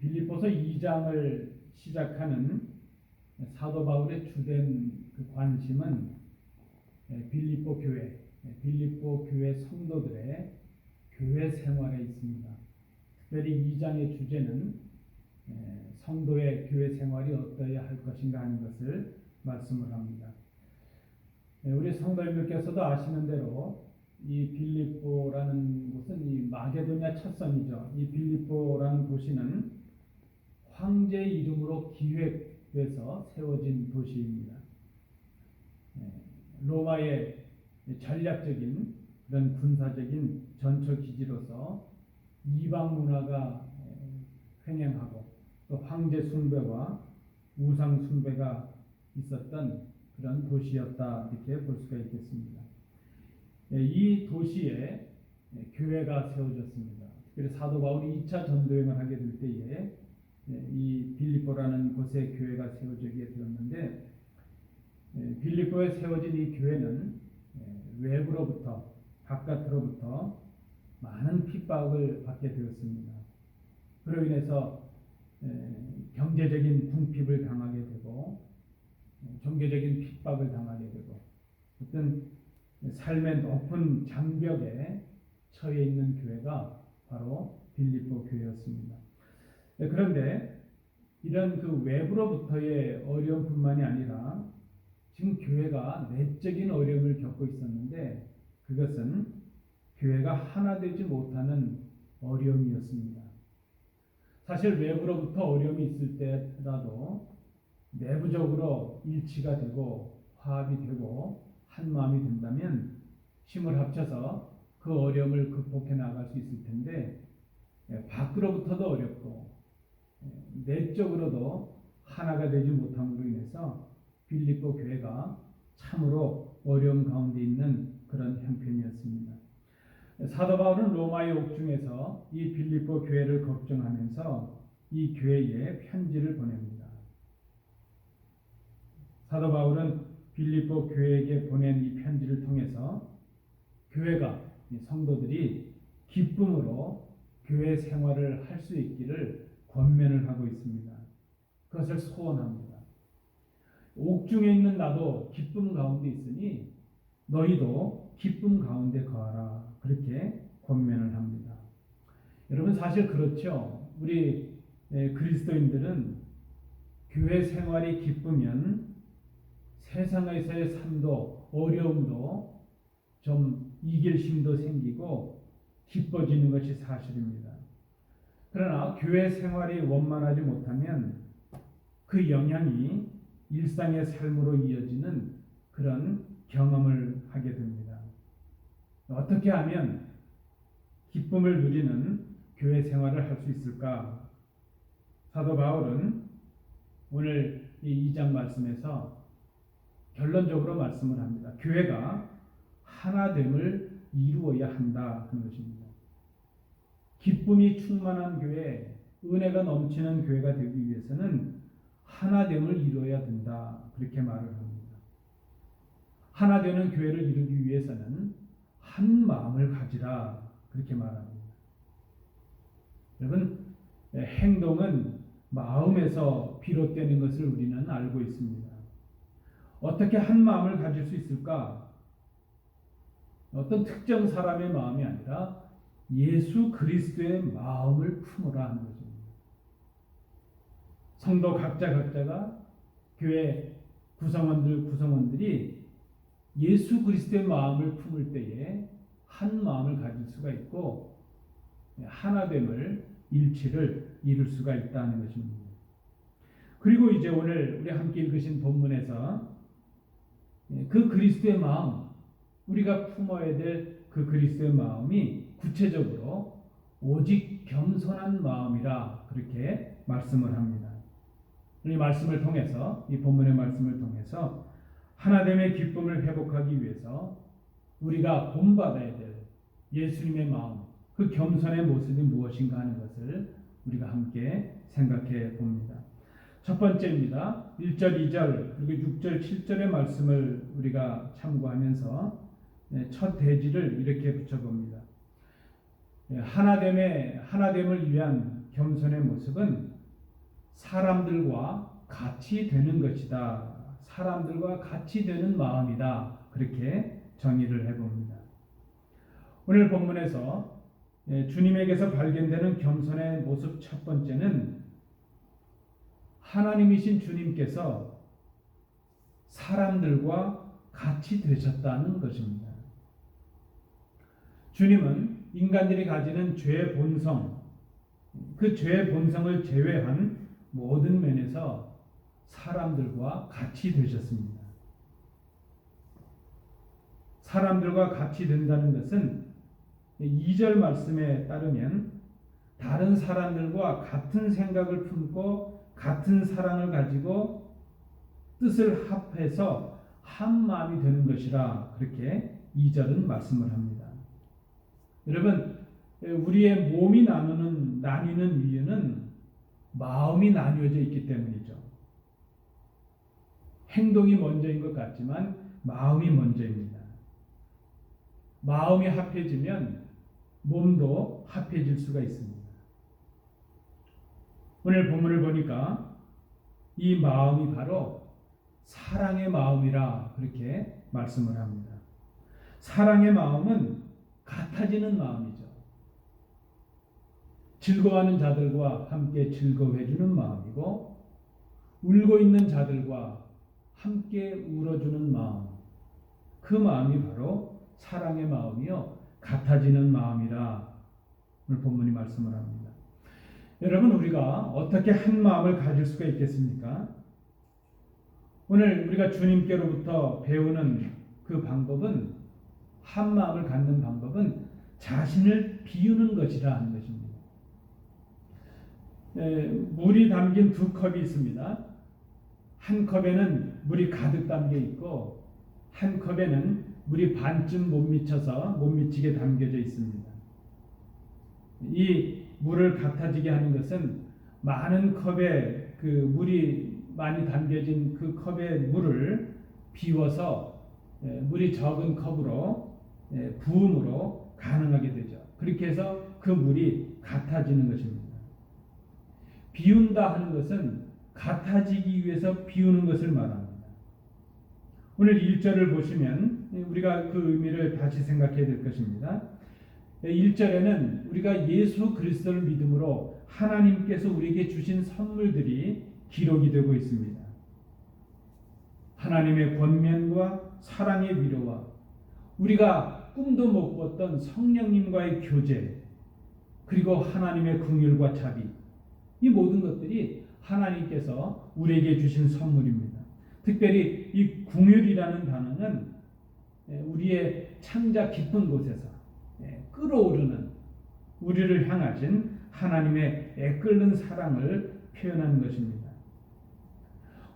빌립보서 2장을 시작하는 사도 바울의 주된 그 관심은 빌립보 교회 성도들의 교회 생활에 있습니다. 특별히 2장의 주제는 성도의 교회 생활이 어떠해야 할 것인가 하는 것을 말씀을 합니다. 우리 성도님들께서도 아시는 대로 이 빌립보라는 곳은 이 마게도냐 첫성이죠. 이 빌립보라는 도시는 황제의 이름으로 기획돼서 세워진 도시입니다. 로마의 전략적인 그런 군사적인 전초 기지로서 이방 문화가 횡행하고 또 황제 숭배와 우상 숭배가 있었던 그런 도시였다, 이렇게 볼 수가 있겠습니다. 이 도시에 교회가 세워졌습니다. 특별히 사도 바울이 2차 전도여행을 하게 될 때에 이 빌립보라는 곳에 교회가 세워지게 되었는데, 빌립보에 세워진 이 교회는 외부로부터 바깥으로부터 많은 핍박을 받게 되었습니다. 그로 인해서 경제적인 궁핍을 당하게 되고 종교적인 핍박을 당하게 되고 어떤 삶의 높은 장벽에 처해 있는 교회가 바로 빌립보 교회였습니다. 그런데 이런 그 외부로부터의 어려움뿐만이 아니라 지금 교회가 내적인 어려움을 겪고 있었는데, 그것은 교회가 하나 되지 못하는 어려움이었습니다. 사실 외부로부터 어려움이 있을 때라도 내부적으로 일치가 되고 화합이 되고 한 마음이 된다면 힘을 합쳐서 그 어려움을 극복해 나갈 수 있을 텐데, 밖으로부터도 어렵고 내적으로도 하나가 되지 못함으로 인해서 빌립보 교회가 참으로 어려움 가운데 있는 그런 형편이었습니다. 사도 바울은 로마의 옥중에서 이 빌립보 교회를 걱정하면서 이 교회에 편지를 보냅니다. 사도 바울은 빌립보 교회에게 보낸 이 편지를 통해서 교회가, 성도들이 기쁨으로 교회 생활을 할 수 있기를 권면을 하고 있습니다. 그것을 소원합니다. 옥중에 있는 나도 기쁨 가운데 있으니 너희도 기쁨 가운데 거하라, 그렇게 권면을 합니다. 여러분, 사실 그렇죠. 우리 그리스도인들은 교회 생활이 기쁘면 세상에서의 삶도 어려움도 좀 이길 힘도 생기고 기뻐지는 것이 사실입니다. 그러나 교회 생활이 원만하지 못하면 그 영향이 일상의 삶으로 이어지는 그런 경험을 하게 됩니다. 어떻게 하면 기쁨을 누리는 교회 생활을 할 수 있을까? 사도 바울은 오늘 이 2장 말씀에서 결론적으로 말씀을 합니다. 교회가 하나됨을 이루어야 한다 하는 것입니다. 기쁨이 충만한 교회, 은혜가 넘치는 교회가 되기 위해서는 하나됨을 이루어야 된다, 그렇게 말을 합니다. 하나되는 교회를 이루기 위해서는 한 마음을 가지라, 그렇게 말합니다. 여러분, 행동은 마음에서 비롯되는 것을 우리는 알고 있습니다. 어떻게 한 마음을 가질 수 있을까? 어떤 특정 사람의 마음이 아니라 예수 그리스도의 마음을 품으라 하는 것입니다. 성도 각자가 교회 구성원들이 예수 그리스도의 마음을 품을 때에 한 마음을 가질 수가 있고 하나됨을, 일치를 이룰 수가 있다는 것입니다. 그리고 이제 오늘 우리 함께 읽으신 본문에서 그 그리스도의 마음, 우리가 품어야 될 그 그리스도의 마음이 구체적으로 오직 겸손한 마음이라, 그렇게 말씀을 합니다. 이 말씀을 통해서, 이 본문의 말씀을 통해서 하나됨의 기쁨을 회복하기 위해서 우리가 본받아야 될 예수님의 마음, 그 겸손의 모습이 무엇인가 하는 것을 우리가 함께 생각해 봅니다. 첫 번째입니다. 1절, 2절, 그리고 6절, 7절의 말씀을 우리가 참고하면서 첫 대지를 이렇게 붙여봅니다. 하나됨을 위한 겸손의 모습은 사람들과 같이 되는 것이다. 사람들과 같이 되는 마음이다. 그렇게 정의를 해봅니다. 오늘 본문에서 주님에게서 발견되는 겸손의 모습 첫 번째는 하나님이신 주님께서 사람들과 같이 되셨다는 것입니다. 주님은 인간들이 가지는 죄의 본성, 그 죄의 본성을 제외한 모든 면에서 사람들과 같이 되셨습니다. 사람들과 같이 된다는 것은 2절 말씀에 따르면 다른 사람들과 같은 생각을 품고 같은 사랑을 가지고 뜻을 합해서 한 마음이 되는 것이라 그렇게 2절은 말씀을 합니다. 여러분, 우리의 몸이 나뉘는 이유는 마음이 나뉘어져 있기 때문이죠. 행동이 먼저인 것 같지만 마음이 먼저입니다. 마음이 합해지면 몸도 합해질 수가 있습니다. 오늘 본문을 보니까 이 마음이 바로 사랑의 마음이라 그렇게 말씀을 합니다. 사랑의 마음은 같아지는 마음이죠. 즐거워하는 자들과 함께 즐거워해주는 마음이고 울고 있는 자들과 함께 울어주는 마음, 그 마음이 바로 사랑의 마음이요 같아지는 마음이라 오늘 본문이 말씀을 합니다. 여러분, 우리가 어떻게 한 마음을 가질 수가 있겠습니까? 오늘 우리가 주님께로부터 배우는 그 방법은, 한 마음을 갖는 방법은 자신을 비우는 것이라 하는 것입니다. 물이 담긴 두 컵이 있습니다. 한 컵에는 물이 가득 담겨 있고 한 컵에는 물이 반쯤 못 미치게 담겨져 있습니다. 이 물을 같아지게 하는 것은 많은 컵에 그 물이 많이 담겨진 그 컵의 물을 비워서 물이 적은 컵으로 부음으로 가능하게 되죠. 그렇게 해서 그 물이 같아지는 것입니다. 비운다 하는 것은 같아지기 위해서 비우는 것을 말합니다. 오늘 1절을 보시면 우리가 그 의미를 다시 생각해야 될 것입니다. 1절에는 우리가 예수 그리스도를 믿음으로 하나님께서 우리에게 주신 선물들이 기록이 되고 있습니다. 하나님의 권면과 사랑의 위로와 우리가 꿈도 못 꿨던 성령님과의 교제, 그리고 하나님의 긍휼과 자비, 이 모든 것들이 하나님께서 우리에게 주신 선물입니다. 특별히 이 긍휼이라는 단어는 우리의 창자 깊은 곳에서 끓어오르는 우리를 향하신 하나님의 애끓는 사랑을 표현하는 것입니다.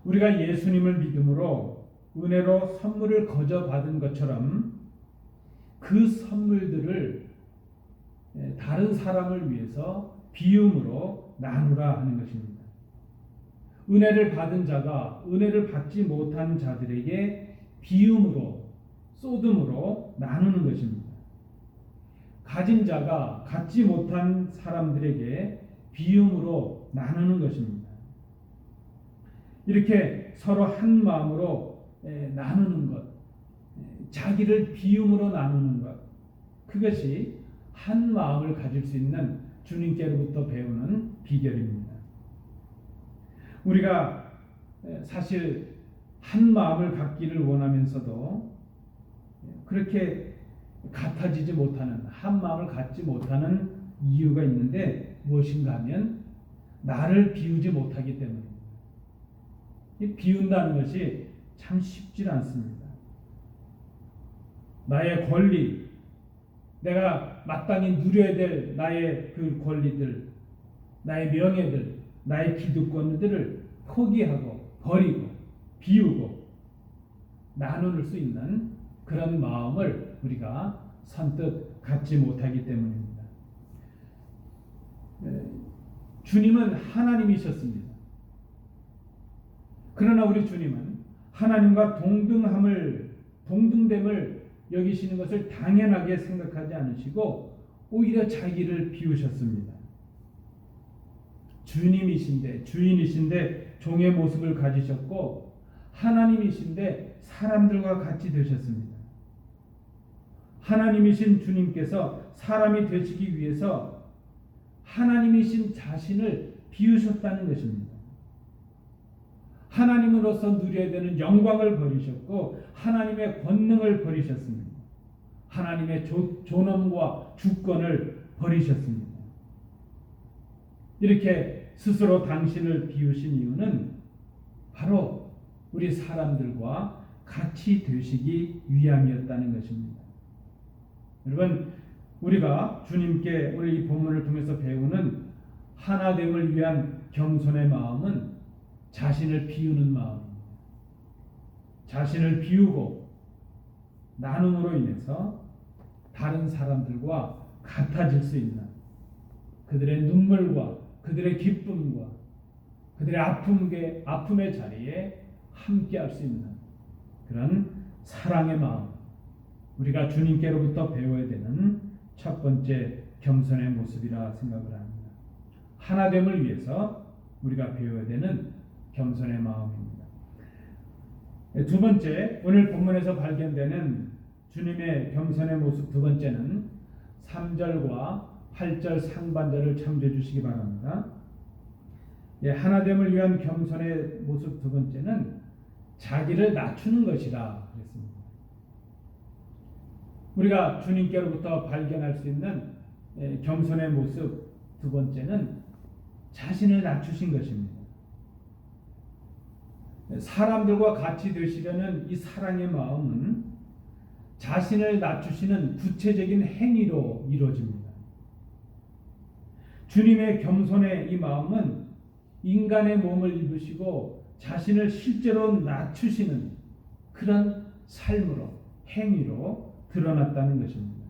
우리가 예수님을 믿음으로 은혜로 선물을 거저 받은 것처럼 그 선물들을 다른 사람을 위해서 비움으로 나누라 하는 것입니다. 은혜를 받은 자가 은혜를 받지 못한 자들에게 비움으로, 쏟음으로 나누는 것입니다. 가진 자가 갖지 못한 사람들에게 비움으로 나누는 것입니다. 이렇게 서로 한 마음으로 나누는 것, 자기를 비움으로 나누는 것, 그것이 한 마음을 가질 수 있는 주님께로부터 배우는 비결입니다. 우리가 사실 한 마음을 갖기를 원하면서도 그렇게 같아지지 못하는, 한 마음을 갖지 못하는 이유가 있는데 무엇인가 하면 나를 비우지 못하기 때문입니다. 비운다는 것이 참 쉽지 않습니다. 나의 권리, 내가 마땅히 누려야 될 나의 그 권리들, 나의 명예들, 나의 기득권들을 포기하고 버리고 비우고 나눌 수 있는 그런 마음을 우리가 선뜻 갖지 못하기 때문입니다. 주님은 하나님이셨습니다. 그러나 우리 주님은 하나님과 동등됨을 여기시는 것을 당연하게 생각하지 않으시고 오히려 자기를 비우셨습니다. 주인이신데 종의 모습을 가지셨고 하나님이신데 사람들과 같이 되셨습니다. 하나님이신 주님께서 사람이 되시기 위해서 하나님이신 자신을 비우셨다는 것입니다. 하나님으로서 누려야 되는 영광을 버리셨고 하나님의 권능을 버리셨습니다. 하나님의 존엄과 주권을 버리셨습니다. 이렇게 스스로 당신을 비우신 이유는 바로 우리 사람들과 같이 되시기 위함이었다는 것입니다. 여러분, 우리가 주님께 오늘 이 본문을 통해서 배우는 하나됨을 위한 겸손의 마음은 자신을 비우는 마음입니다. 자신을 비우고 나눔으로 인해서 다른 사람들과 같아질 수 있는 그들의 눈물과 그들의 기쁨과 그들의 아픔의 자리에 함께할 수 있는 그런 사랑의 마음, 우리가 주님께로부터 배워야 되는 첫 번째 겸손의 모습이라 생각을 합니다. 하나됨을 위해서 우리가 배워야 되는 겸손의 마음입니다. 두 번째, 오늘 본문에서 발견되는 주님의 겸손의 모습 두 번째는 3절과 8절 상반절을 참조해 주시기 바랍니다. 하나됨을 위한 겸손의 모습 두 번째는 자기를 낮추는 것이라 그랬습니다. 우리가 주님께로부터 발견할 수 있는 겸손의 모습 두 번째는 자신을 낮추신 것입니다. 사람들과 같이 되시려는 이 사랑의 마음은 자신을 낮추시는 구체적인 행위로 이루어집니다. 주님의 겸손의 이 마음은 인간의 몸을 입으시고 자신을 실제로 낮추시는 그런 삶으로, 행위로 드러났다는 것입니다.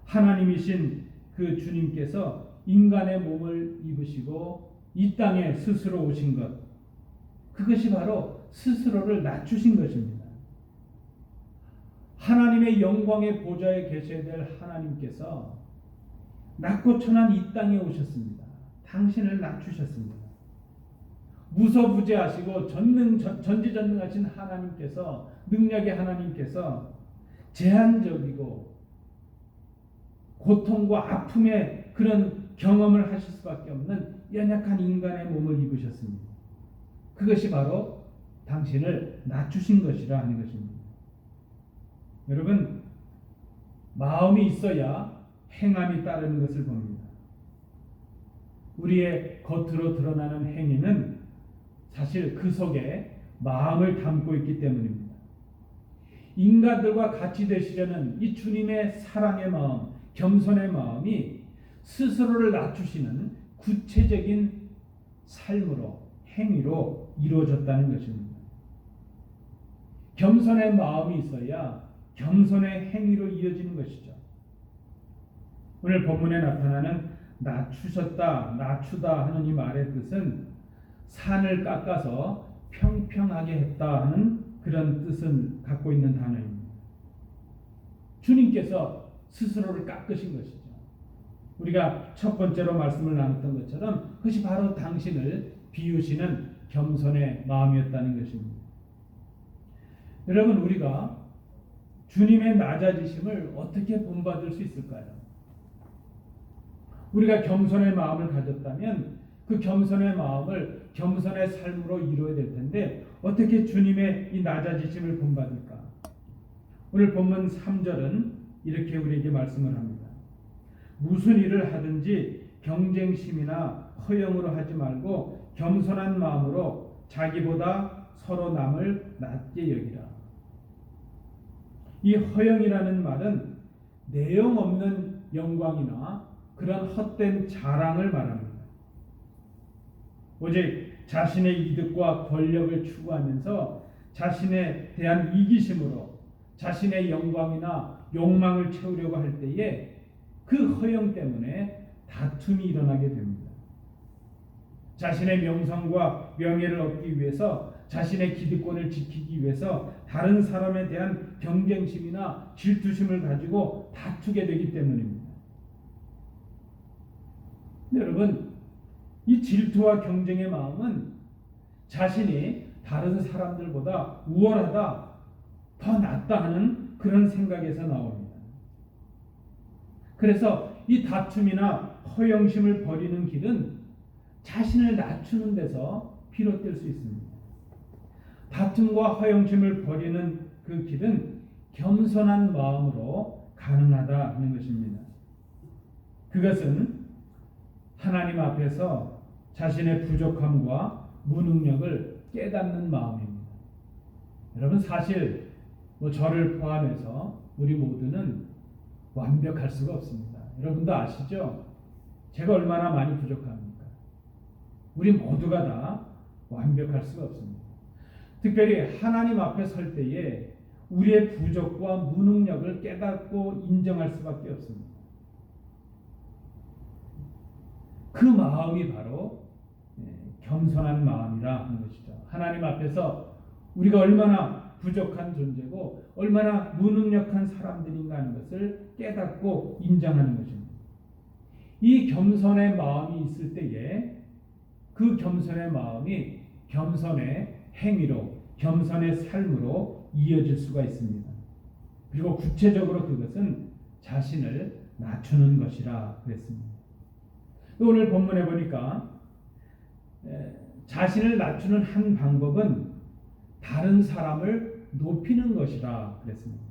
하나님이신 그 주님께서 인간의 몸을 입으시고 이 땅에 스스로 오신 것, 그것이 바로 스스로를 낮추신 것입니다. 하나님의 영광의 보좌에 계셔야 될 하나님께서 낮고 천한 이 땅에 오셨습니다. 당신을 낮추셨습니다. 무소부재하시고 전지전능하신 하나님께서, 능력의 하나님께서 제한적이고 고통과 아픔의 그런 경험을 하실 수밖에 없는 연약한 인간의 몸을 입으셨습니다. 그것이 바로 당신을 낮추신 것이라 하는 것입니다. 여러분, 마음이 있어야 행함이 따르는 것을 봅니다. 우리의 겉으로 드러나는 행위는 사실 그 속에 마음을 담고 있기 때문입니다. 인간들과 같이 되시려는 이 주님의 사랑의 마음, 겸손의 마음이 스스로를 낮추시는 구체적인 삶으로, 행위로 이루어졌다는 것입니다. 겸손의 마음이 있어야 겸손의 행위로 이어지는 것이죠. 오늘 본문에 나타나는 낮추셨다, 낮추다 하는 이 말의 뜻은 산을 깎아서 평평하게 했다 하는 그런 뜻을 갖고 있는 단어입니다. 주님께서 스스로를 깎으신 것이죠. 우리가 첫 번째로 말씀을 나눴던 것처럼 그것이 바로 당신을 비우시는 겸손의 마음이었다는 것입니다. 여러분, 우리가 주님의 낮아지심을 어떻게 본받을 수 있을까요? 우리가 겸손의 마음을 가졌다면 그 겸손의 마음을 겸손의 삶으로 이루어야 될 텐데 어떻게 주님의 이 낮아지심을 본받을까? 오늘 본문 3절은 이렇게 우리에게 말씀을 합니다. 무슨 일을 하든지 경쟁심이나 허영으로 하지 말고 겸손한 마음으로 자기보다 서로 남을 낮게 여기라. 이 허영이라는 말은 내용 없는 영광이나 그런 헛된 자랑을 말합니다. 오직 자신의 이득과 권력을 추구하면서 자신에 대한 이기심으로 자신의 영광이나 욕망을 채우려고 할 때에 그 허영 때문에 다툼이 일어나게 됩니다. 자신의 명성과 명예를 얻기 위해서, 자신의 기득권을 지키기 위해서 다른 사람에 대한 경쟁심이나 질투심을 가지고 다투게 되기 때문입니다. 여러분, 이 질투와 경쟁의 마음은 자신이 다른 사람들보다 우월하다, 더 낫다 하는 그런 생각에서 나옵니다. 그래서 이 다툼이나 허영심을 버리는 길은 자신을 낮추는 데서 비롯될 수 있습니다. 다툼과 허영심을 버리는 그 길은 겸손한 마음으로 가능하다 하는 것입니다. 그것은 하나님 앞에서 자신의 부족함과 무능력을 깨닫는 마음입니다. 여러분, 사실 저를 포함해서 우리 모두는 완벽할 수가 없습니다. 여러분도 아시죠? 제가 얼마나 많이 부족합니까? 우리 모두가 다 완벽할 수가 없습니다. 특별히 하나님 앞에 설 때에 우리의 부족과 무능력을 깨닫고 인정할 수밖에 없습니다. 그 마음이 바로 겸손한 마음이라 하는 것이죠. 하나님 앞에서 우리가 얼마나 부족한 존재고 얼마나 무능력한 사람들인가 하는 것을 깨닫고 인정하는 것입니다. 이 겸손의 마음이 있을 때에 그 겸손의 마음이 겸손의 행위로, 겸손의 삶으로 이어질 수가 있습니다. 그리고 구체적으로 그것은 자신을 낮추는 것이라 그랬습니다. 오늘 본문에 보니까 자신을 낮추는 한 방법은 다른 사람을 높이는 것이라 그랬습니다.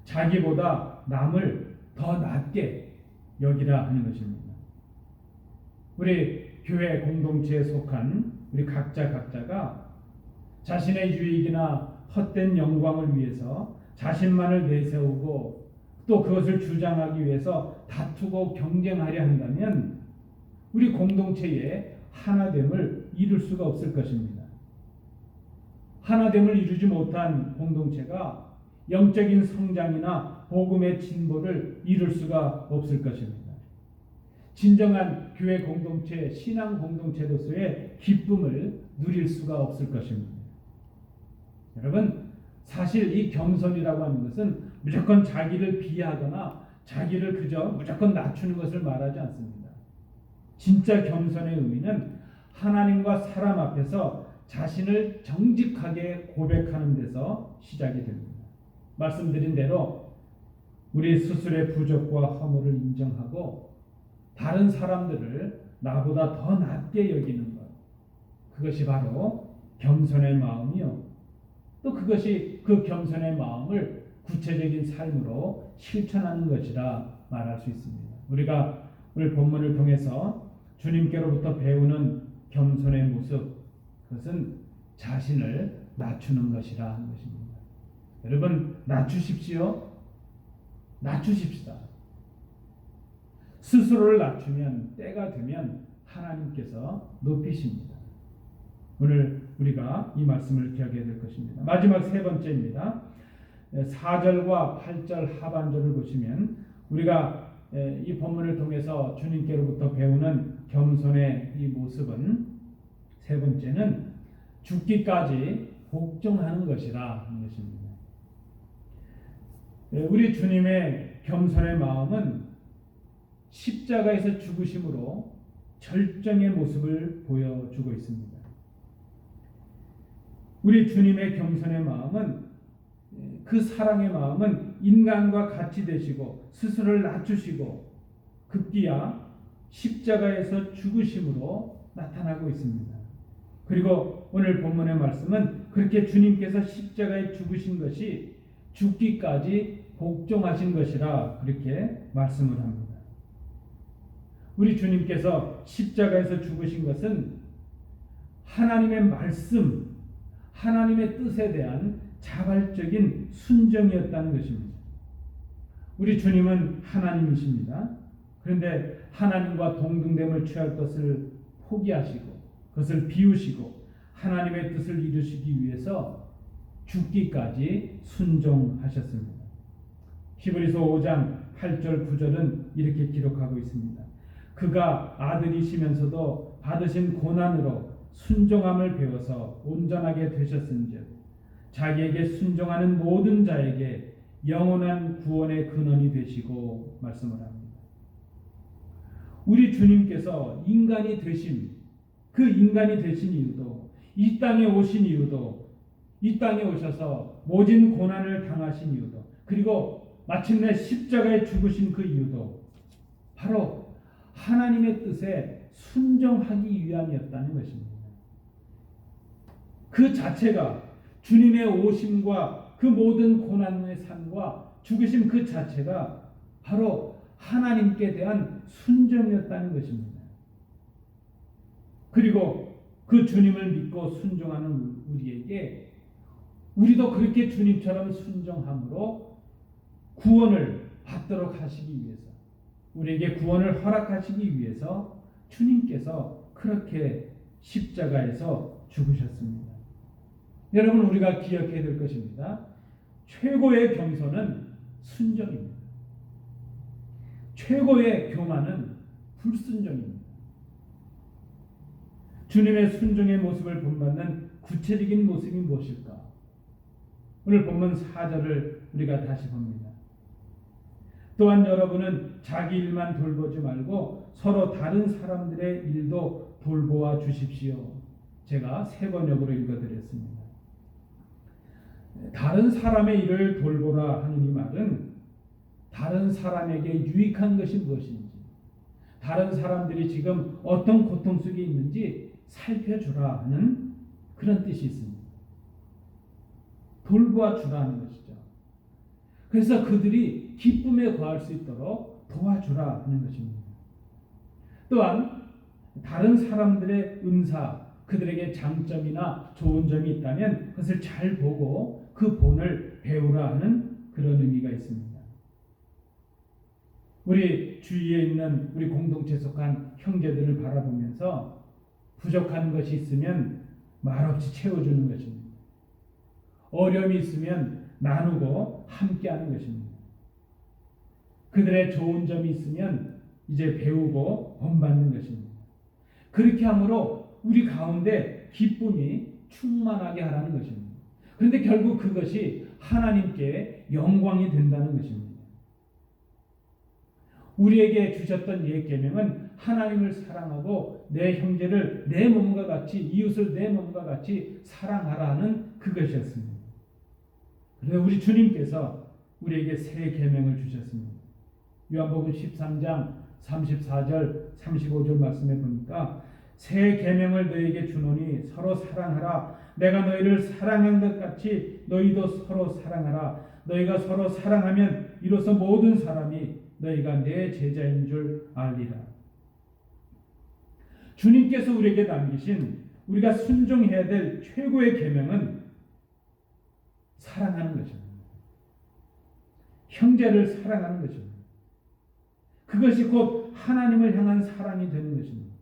자기보다 남을 더 낮게 여기라 하는 것입니다. 우리 교회 공동체에 속한 우리 각자가 자신의 유익이나 헛된 영광을 위해서 자신만을 내세우고 또 그것을 주장하기 위해서 다투고 경쟁하려 한다면 우리 공동체의 하나됨을 이룰 수가 없을 것입니다. 하나됨을 이루지 못한 공동체가 영적인 성장이나 복음의 진보를 이룰 수가 없을 것입니다. 진정한 교회 공동체, 신앙 공동체로서의 기쁨을 누릴 수가 없을 것입니다. 여러분, 사실 이 겸손이라고 하는 것은 무조건 자기를 비하하거나 자기를 그저 무조건 낮추는 것을 말하지 않습니다. 진짜 겸손의 의미는 하나님과 사람 앞에서 자신을 정직하게 고백하는 데서 시작이 됩니다. 말씀드린 대로 우리 스스로의 부족과 허물을 인정하고 다른 사람들을 나보다 더 낮게 여기는 것, 그것이 바로 겸손의 마음이요. 또 그것이 그 겸손의 마음을 구체적인 삶으로 실천하는 것이라 말할 수 있습니다. 우리가 오늘 본문을 통해서 주님께로부터 배우는 겸손의 모습, 그것은 자신을 낮추는 것이라 하는 것입니다. 여러분, 낮추십시오. 낮추십시다. 스스로를 낮추면 때가 되면 하나님께서 높이십니다. 오늘 우리가 이 말씀을 기억해야 될 것입니다. 마지막 세 번째입니다. 4절과 8절 하반절을 보시면 우리가 이 본문을 통해서 주님께로부터 배우는 겸손의 이 모습은 세 번째는 죽기까지 복종하는 것이라 하는 것입니다. 우리 주님의 겸손의 마음은 십자가에서 죽으심으로 절정의 모습을 보여주고 있습니다. 우리 주님의 겸손의 마음은, 그 사랑의 마음은 인간과 같이 되시고 스스로를 낮추시고 급기야 십자가에서 죽으심으로 나타나고 있습니다. 그리고 오늘 본문의 말씀은 그렇게 주님께서 십자가에 죽으신 것이 죽기까지 복종하신 것이라 그렇게 말씀을 합니다. 우리 주님께서 십자가에서 죽으신 것은 하나님의 말씀, 하나님의 뜻에 대한 자발적인 순종이었다는 것입니다. 우리 주님은 하나님이십니다. 그런데 하나님과 동등됨을 취할 것을 포기하시고 그것을 비우시고 하나님의 뜻을 이루시기 위해서 죽기까지 순종하셨습니다. 히브리서 5장 8절 9절은 이렇게 기록하고 있습니다. 그가 아들이시면서도 받으신 고난으로 순종함을 배워서 온전하게 되셨은즉 자기에게 순종하는 모든 자에게 영원한 구원의 근원이 되시고 말씀을 합니다. 우리 주님께서 인간이 되신 그 인간이 되신 이유도 이 땅에 오신 이유도 이 땅에 오셔서 모진 고난을 당하신 이유도 그리고 마침내 십자가에 죽으신 그 이유도 바로 하나님의 뜻에 순종하기 위함이었다는 것입니다. 그 자체가 주님의 오심과 그 모든 고난의 삶과 죽으심 그 자체가 바로 하나님께 대한 순종이었다는 것입니다. 그리고 그 주님을 믿고 순종하는 우리에게 우리도 그렇게 주님처럼 순종함으로 구원을 받도록 하시기 위해서 우리에게 구원을 허락하시기 위해서 주님께서 그렇게 십자가에서 죽으셨습니다. 여러분 우리가 기억해야 될 것입니다. 최고의 겸손은 순종입니다. 최고의 교만은 불순종입니다. 주님의 순종의 모습을 본받는 구체적인 모습이 무엇일까? 오늘 본문 4절을 우리가 다시 봅니다. 또한 여러분은 자기 일만 돌보지 말고 서로 다른 사람들의 일도 돌보아 주십시오. 제가 새 번역으로 읽어드렸습니다. 다른 사람의 일을 돌보라 하는 이 말은 다른 사람에게 유익한 것이 무엇인지 다른 사람들이 지금 어떤 고통 속에 있는지 살펴주라 하는 그런 뜻이 있습니다. 돌보아 주라는 것이죠. 그래서 그들이 기쁨에 거할 수 있도록 도와주라 하는 것입니다. 또한 다른 사람들의 은사, 그들에게 장점이나 좋은 점이 있다면 그것을 잘 보고 그 본을 배우라 하는 그런 의미가 있습니다. 우리 주위에 있는 우리 공동체에 속한 형제들을 바라보면서 부족한 것이 있으면 말없이 채워주는 것입니다. 어려움이 있으면 나누고 함께하는 것입니다. 그들의 좋은 점이 있으면 이제 배우고 본받는 것입니다. 그렇게 함으로 우리 가운데 기쁨이 충만하게 하라는 것입니다. 그런데 결국 그것이 하나님께 영광이 된다는 것입니다. 우리에게 주셨던 옛 계명은 하나님을 사랑하고 내 형제를 내 몸과 같이 이웃을 내 몸과 같이 사랑하라 하는 그것이었습니다. 그래서 우리 주님께서 우리에게 새 계명을 주셨습니다. 요한복음 13장 34절 35절 말씀에 보니까 새 계명을 너희에게 주노니 서로 사랑하라. 내가 너희를 사랑한 것 같이 너희도 서로 사랑하라. 너희가 서로 사랑하면 이로써 모든 사람이 너희가 내 제자인 줄 알리라. 주님께서 우리에게 남기신 우리가 순종해야 될 최고의 계명은 사랑하는 것입니다. 형제를 사랑하는 것입니다. 그것이 곧 하나님을 향한 사랑이 되는 것입니다.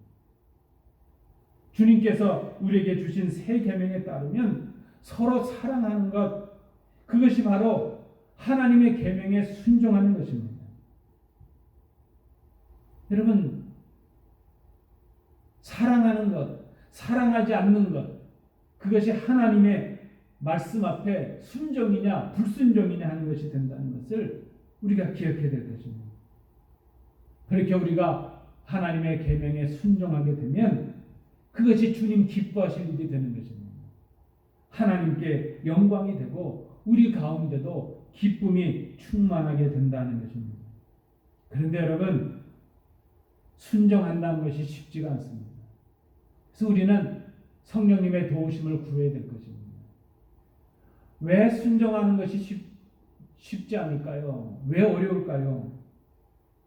주님께서 우리에게 주신 새 계명에 따르면 서로 사랑하는 것, 그것이 바로 하나님의 계명에 순종하는 것입니다. 여러분, 사랑하는 것, 사랑하지 않는 것, 그것이 하나님의 말씀 앞에 순종이냐 불순종이냐 하는 것이 된다는 것을 우리가 기억해야 될 것입니다. 그렇게 우리가 하나님의 계명에 순종하게 되면 그것이 주님 기뻐하실 일이 되는 것입니다. 하나님께 영광이 되고 우리 가운데도 기쁨이 충만하게 된다는 것입니다. 그런데 여러분, 순종한다는 것이 쉽지가 않습니다. 그래서 우리는 성령님의 도우심을 구해야 될 것입니다. 왜 순종하는 것이 쉽지 않을까요? 왜 어려울까요?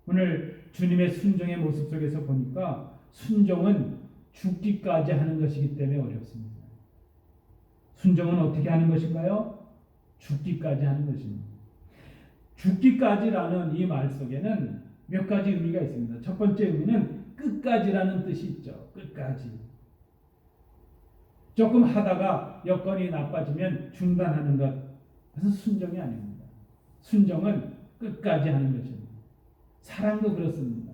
오늘 주님의 순종의 모습 속에서 보니까 순종은 죽기까지 하는 것이기 때문에 어렵습니다. 순종은 어떻게 하는 것인가요? 죽기까지 하는 것입니다. 죽기까지라는 이 말 속에는 몇 가지 의미가 있습니다. 첫 번째 의미는 끝까지라는 뜻이 있죠. 끝까지. 조금 하다가 여건이 나빠지면 중단하는 것. 그것은 순종이 아닙니다. 순종은 끝까지 하는 것입니다. 사랑도 그렇습니다.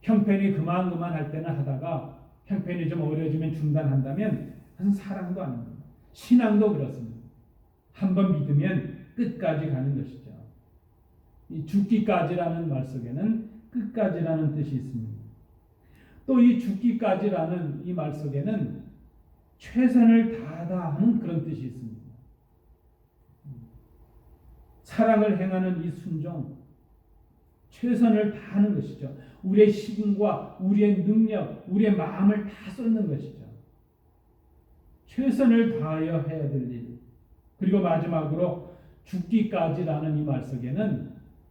형편이 그만 할 때는 하다가 형편이 좀 어려워지면 중단한다면 그것은 사랑도 아닙니다. 신앙도 그렇습니다. 한번 믿으면 끝까지 가는 것이죠. 이 죽기까지라는 말 속에는 끝까지라는 뜻이 있습니다. 또 이 죽기까지라는 이 말 속에는 최선을 다하다 하는 그런 뜻이 있습니다. 사랑을 행하는 이 순종, 최선을 다하는 것이죠. 우리의 시간과 우리의 능력, 우리의 마음을 다 쏟는 것이죠. 최선을 다하여 해야 될 일. 그리고 마지막으로 죽기까지라는 이 말 속에는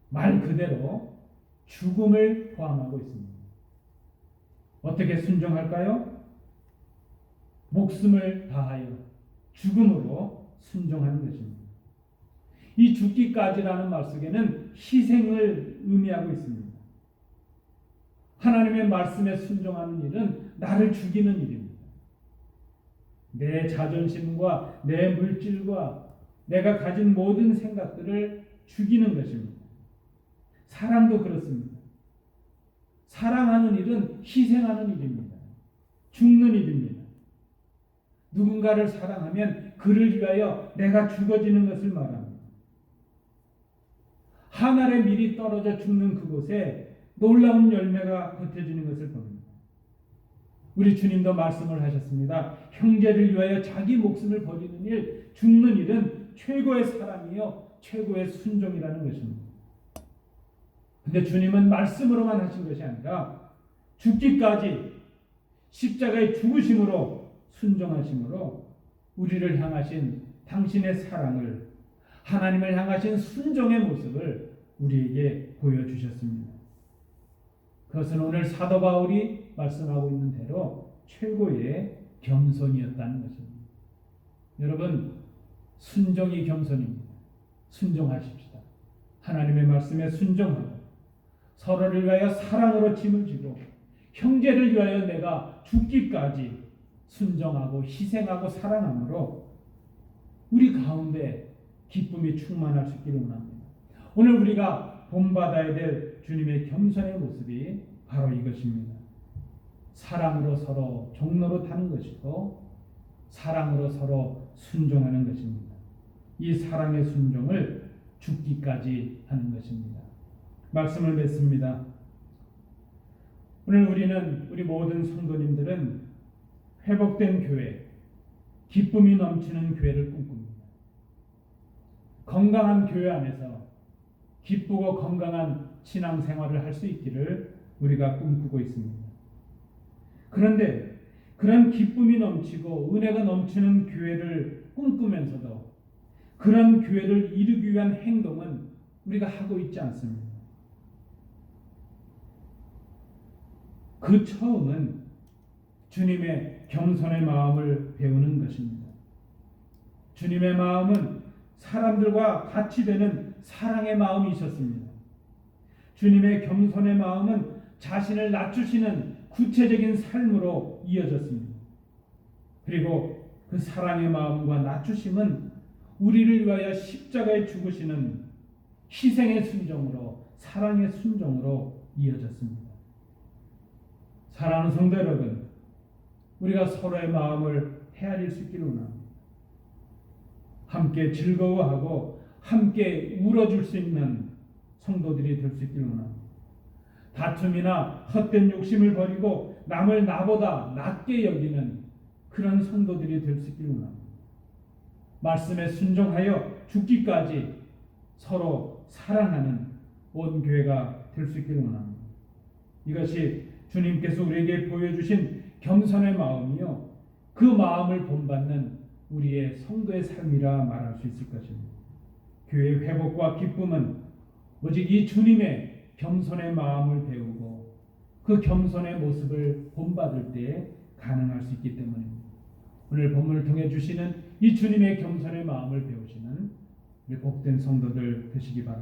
말 그대로 죽음을 포함하고 있습니다. 어떻게 순종할까요? 목숨을 다하여 죽음으로 순종하는 것입니다. 이 죽기까지라는 말 속에는 희생을 의미하고 있습니다. 하나님의 말씀에 순종하는 일은 나를 죽이는 일입니다. 내 자존심과 내 물질과 내가 가진 모든 생각들을 죽이는 것입니다. 사랑도 그렇습니다. 사랑하는 일은 희생하는 일입니다. 죽는 일입니다. 누군가를 사랑하면 그를 위하여 내가 죽어지는 것을 말합니다. 한 알의 밀이 떨어져 죽는 그곳에 놀라운 열매가 겉해지는 것을 봅니다. 우리 주님도 말씀을 하셨습니다. 형제를 위하여 자기 목숨을 버리는 일, 죽는 일은 최고의 사랑이요 최고의 순종이라는 것입니다. 근데 주님은 말씀으로만 하신 것이 아니라 죽기까지 십자가의 죽으심으로 순종하심으로 우리를 향하신 당신의 사랑을, 하나님을 향하신 순종의 모습을 우리에게 보여주셨습니다. 그것은 오늘 사도 바울이 말씀하고 있는 대로 최고의 겸손이었다는 것입니다. 여러분, 순종이 겸손입니다. 순종하십시다. 하나님의 말씀에 순종하고 서로를 위하여 사랑으로 짐을 지고 형제를 위하여 내가 죽기까지 순종하고 희생하고 사랑함으로 우리 가운데 기쁨이 충만할 수 있기를 원합니다. 오늘 우리가 본받아야 될 주님의 겸손의 모습이 바로 이것입니다. 사랑으로 서로 종로로 타는 것이고 사랑으로 서로 순종하는 것입니다. 이 사랑의 순종을 죽기까지 하는 것입니다. 말씀을 맺습니다. 오늘 우리 모든 성도님들은 회복된 교회, 기쁨이 넘치는 교회를 꿈꿉니다. 건강한 교회 안에서 기쁘고 건강한 신앙생활을 할 수 있기를 우리가 꿈꾸고 있습니다. 그런데 그런 기쁨이 넘치고 은혜가 넘치는 교회를 꿈꾸면서도 그런 교회를 이루기 위한 행동은 우리가 하고 있지 않습니다. 그 처음은 주님의 겸손의 마음을 배우는 것입니다. 주님의 마음은 사람들과 같이 되는 사랑의 마음이셨습니다. 주님의 겸손의 마음은 자신을 낮추시는 구체적인 삶으로 이어졌습니다. 그리고 그 사랑의 마음과 낮추심은 우리를 위하여 십자가에 죽으시는 희생의 순종으로, 사랑의 순종으로 이어졌습니다. 사랑하는 성도 여러분, 우리가 서로의 마음을 헤아릴 수 있기를 원합니다. 함께 즐거워하고 함께 울어줄 수 있는 성도들이 될 수 있기를 원합니다. 다툼이나 헛된 욕심을 버리고 남을 나보다 낮게 여기는 그런 성도들이 될 수 있기를 원합니다. 말씀에 순종하여 죽기까지 서로 사랑하는 온 교회가 될 수 있기를 원합니다. 이것이 주님께서 우리에게 보여주신 겸손의 마음이요, 그 마음을 본받는 우리의 성도의 삶이라 말할 수 있을 것입니다. 교회의 회복과 기쁨은 오직 이 주님의 겸손의 마음을 배우고 그 겸손의 모습을 본받을 때 가능할 수 있기 때문입니다. 오늘 본문을 통해 주시는 이 주님의 겸손의 마음을 배우시는 우리 복된 성도들 되시기 바랍니다.